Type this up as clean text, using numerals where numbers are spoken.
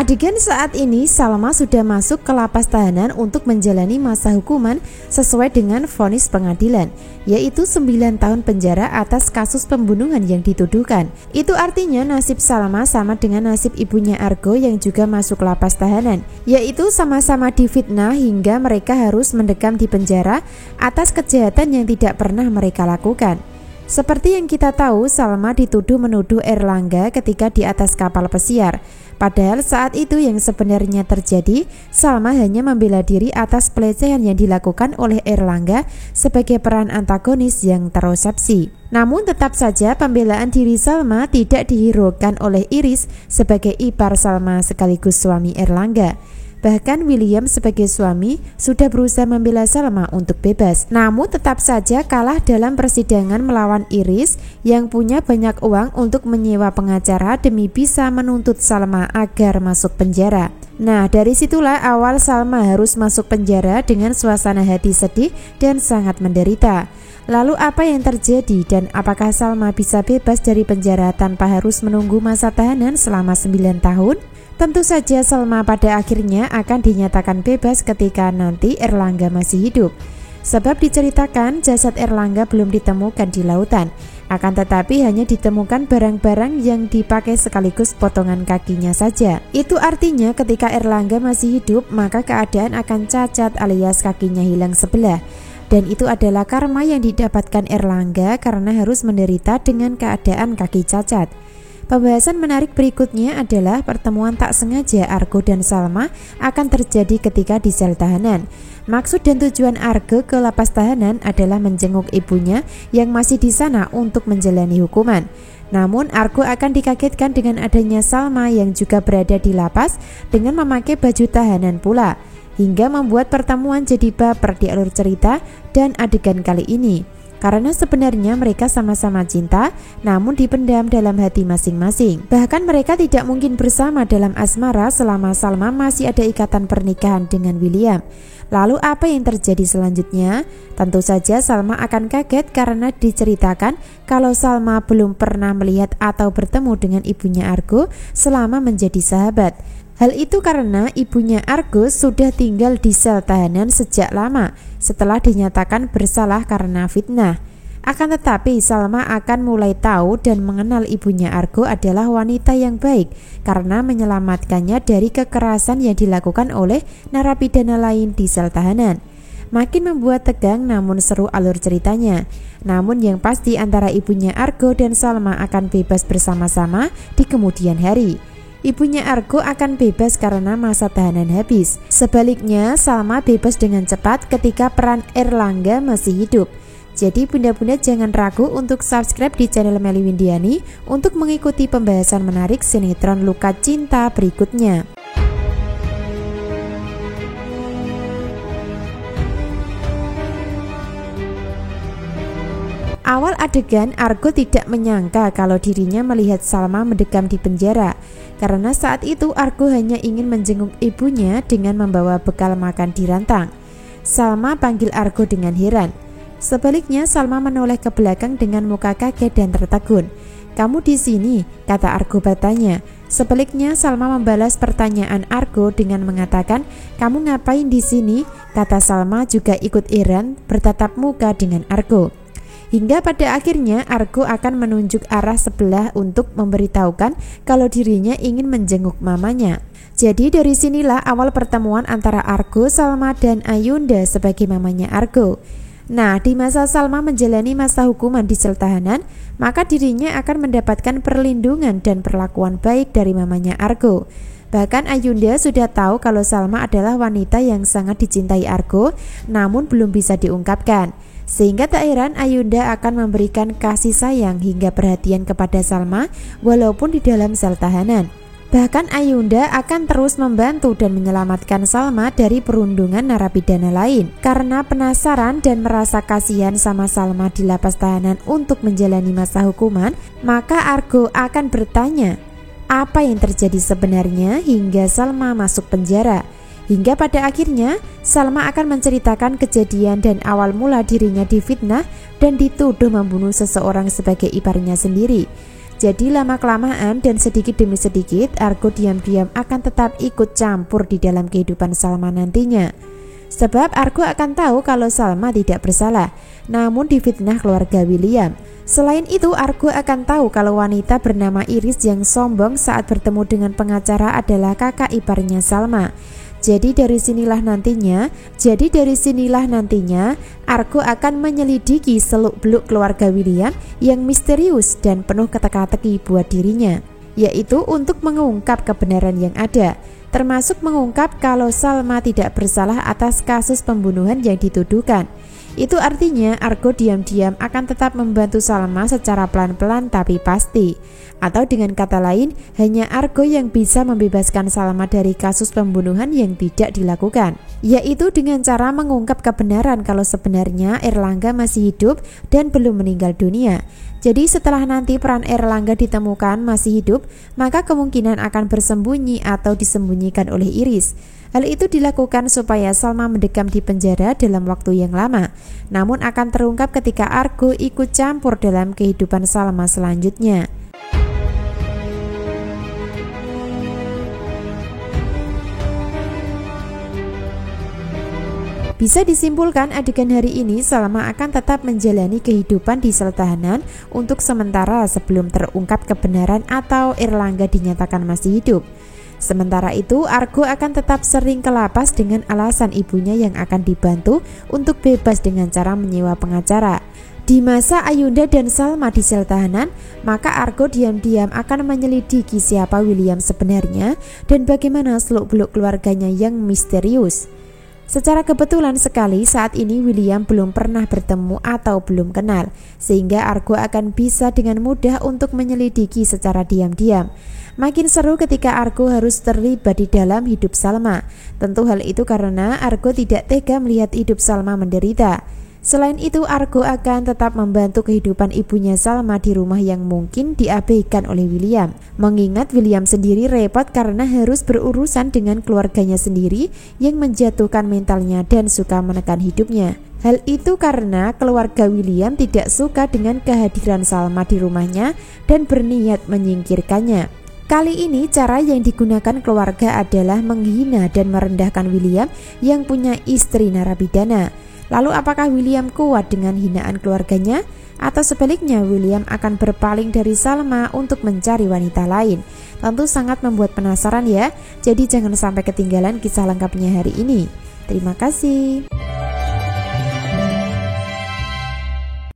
Adegan saat ini Salma sudah masuk ke lapas tahanan untuk menjalani masa hukuman sesuai dengan vonis pengadilan, yaitu 9 tahun penjara atas kasus pembunuhan yang dituduhkan. Itu artinya nasib Salma sama dengan nasib ibunya Argo yang juga masuk lapas tahanan, yaitu sama-sama difitnah hingga mereka harus mendekam di penjara atas kejahatan yang tidak pernah mereka lakukan. Seperti yang kita tahu, Salma dituduh menuduh Erlangga ketika di atas kapal pesiar. Padahal saat itu yang sebenarnya terjadi, Salma hanya membela diri atas pelecehan yang dilakukan oleh Erlangga sebagai peran antagonis yang terosepsi. Namun tetap saja pembelaan diri Salma tidak dihiraukan oleh Iris sebagai ipar Salma sekaligus suami Erlangga. Bahkan William sebagai suami sudah berusaha membela Salma untuk bebas, namun tetap saja kalah dalam persidangan melawan Iris yang punya banyak uang untuk menyewa pengacara demi bisa menuntut Salma agar masuk penjara. Nah, dari situlah awal Salma harus masuk penjara dengan suasana hati sedih dan sangat menderita. Lalu apa yang terjadi dan apakah Salma bisa bebas dari penjara tanpa harus menunggu masa tahanan selama 9 tahun? Tentu saja Salma pada akhirnya akan dinyatakan bebas ketika nanti Erlangga masih hidup. Sebab diceritakan jasad Erlangga belum ditemukan di lautan, akan tetapi hanya ditemukan barang-barang yang dipakai sekaligus potongan kakinya saja. Itu artinya ketika Erlangga masih hidup maka keadaan akan cacat alias kakinya hilang sebelah. Dan itu adalah karma yang didapatkan Erlangga karena harus menderita dengan keadaan kaki cacat. Pembahasan menarik berikutnya adalah pertemuan tak sengaja Argo dan Salma akan terjadi ketika di sel tahanan. Maksud dan tujuan Argo ke lapas tahanan adalah menjenguk ibunya yang masih di sana untuk menjalani hukuman. Namun Argo akan dikagetkan dengan adanya Salma yang juga berada di lapas dengan memakai baju tahanan pula, hingga membuat pertemuan jadi baper di alur cerita dan adegan kali ini. Karena sebenarnya mereka sama-sama cinta, namun dipendam dalam hati masing-masing. Bahkan mereka tidak mungkin bersama dalam asmara selama Salma masih ada ikatan pernikahan dengan William. Lalu apa yang terjadi selanjutnya? Tentu saja Salma akan kaget karena diceritakan kalau Salma belum pernah melihat atau bertemu dengan ibunya Argo selama menjadi sahabat. Hal itu karena ibunya Argo sudah tinggal di sel tahanan sejak lama setelah dinyatakan bersalah karena fitnah. Akan tetapi Salma akan mulai tahu dan mengenal ibunya Argo adalah wanita yang baik karena menyelamatkannya dari kekerasan yang dilakukan oleh narapidana lain di sel tahanan. Makin membuat tegang namun seru alur ceritanya. Namun yang pasti antara ibunya Argo dan Salma akan bebas bersama-sama di kemudian hari. Ibunya Argo akan bebas karena masa tahanan habis. Sebaliknya, Salma bebas dengan cepat ketika peran Erlangga masih hidup. Jadi bunda-bunda jangan ragu untuk subscribe di channel Melly Windiani untuk mengikuti pembahasan menarik sinetron Luka Cinta berikutnya. Awal adegan, Argo tidak menyangka kalau dirinya melihat Salma mendekam di penjara. Karena saat itu Argo hanya ingin menjenguk ibunya dengan membawa bekal makan di rantang. Salma panggil Argo dengan heran. Sebaliknya Salma menoleh ke belakang dengan muka kaget dan tertegun. "Kamu di sini?" kata Argo bertanya. Sebaliknya Salma membalas pertanyaan Argo dengan mengatakan, "Kamu ngapain di sini?" kata Salma juga ikut heran bertatap muka dengan Argo. Hingga pada akhirnya Argo akan menunjuk arah sebelah untuk memberitahukan kalau dirinya ingin menjenguk mamanya. Jadi dari sinilah awal pertemuan antara Argo, Salma dan Ayunda sebagai mamanya Argo. Nah, di masa Salma menjalani masa hukuman di sel tahanan, maka dirinya akan mendapatkan perlindungan dan perlakuan baik dari mamanya Argo. Bahkan Ayunda sudah tahu kalau Salma adalah wanita yang sangat dicintai Argo, namun belum bisa diungkapkan. Sehingga tak heran Ayunda akan memberikan kasih sayang hingga perhatian kepada Salma walaupun di dalam sel tahanan. Bahkan Ayunda akan terus membantu dan menyelamatkan Salma dari perundungan narapidana lain. Karena penasaran dan merasa kasihan sama Salma di lapas tahanan untuk menjalani masa hukuman, maka Argo akan bertanya, apa yang terjadi sebenarnya hingga Salma masuk penjara. Hingga pada akhirnya Salma akan menceritakan kejadian dan awal mula dirinya difitnah dan dituduh membunuh seseorang sebagai iparnya sendiri. Jadi lama-kelamaan dan sedikit demi sedikit Argo diam-diam akan tetap ikut campur di dalam kehidupan Salma nantinya. Sebab Argo akan tahu kalau Salma tidak bersalah, namun difitnah keluarga William. Selain itu, Argo akan tahu kalau wanita bernama Iris yang sombong saat bertemu dengan pengacara adalah kakak iparnya Salma. Jadi dari sinilah nantinya Argo akan menyelidiki seluk-beluk keluarga William yang misterius dan penuh teka-teki buat dirinya, yaitu untuk mengungkap kebenaran yang ada, termasuk mengungkap kalau Salma tidak bersalah atas kasus pembunuhan yang dituduhkan. Itu artinya Argo diam-diam akan tetap membantu Salma secara pelan-pelan tapi pasti. Atau dengan kata lain, hanya Argo yang bisa membebaskan Salma dari kasus pembunuhan yang tidak dilakukan, yaitu dengan cara mengungkap kebenaran kalau sebenarnya Erlangga masih hidup dan belum meninggal dunia. Jadi setelah nanti peran Erlangga ditemukan masih hidup, maka kemungkinan akan bersembunyi atau disembunyikan oleh Iris. Hal itu dilakukan supaya Salma mendekam di penjara dalam waktu yang lama, namun akan terungkap ketika Argo ikut campur dalam kehidupan Salma selanjutnya. Bisa disimpulkan adegan hari ini Salma akan tetap menjalani kehidupan di sel tahanan untuk sementara sebelum terungkap kebenaran atau Erlangga dinyatakan masih hidup. Sementara itu, Argo akan tetap sering ke lapas dengan alasan ibunya yang akan dibantu untuk bebas dengan cara menyewa pengacara. Di masa Ayunda dan Salma di sel tahanan, maka Argo diam-diam akan menyelidiki siapa William sebenarnya dan bagaimana seluk-beluk keluarganya yang misterius. Secara kebetulan sekali saat ini William belum pernah bertemu atau belum kenal, sehingga Argo akan bisa dengan mudah untuk menyelidiki secara diam-diam. Makin seru ketika Argo harus terlibat di dalam hidup Salma. Tentu hal itu karena Argo tidak tega melihat hidup Salma menderita. Selain itu, Argo akan tetap membantu kehidupan ibunya Salma di rumah yang mungkin diabaikan oleh William. Mengingat William sendiri repot karena harus berurusan dengan keluarganya sendiri yang menjatuhkan mentalnya dan suka menekan hidupnya. Hal itu karena keluarga William tidak suka dengan kehadiran Salma di rumahnya dan berniat menyingkirkannya. Kali ini cara yang digunakan keluarga adalah menghina dan merendahkan William yang punya istri narapidana. Lalu apakah William kuat dengan hinaan keluarganya? Atau sebaliknya William akan berpaling dari Salma untuk mencari wanita lain? Tentu sangat membuat penasaran ya. Jadi jangan sampai ketinggalan kisah lengkapnya hari ini. Terima kasih.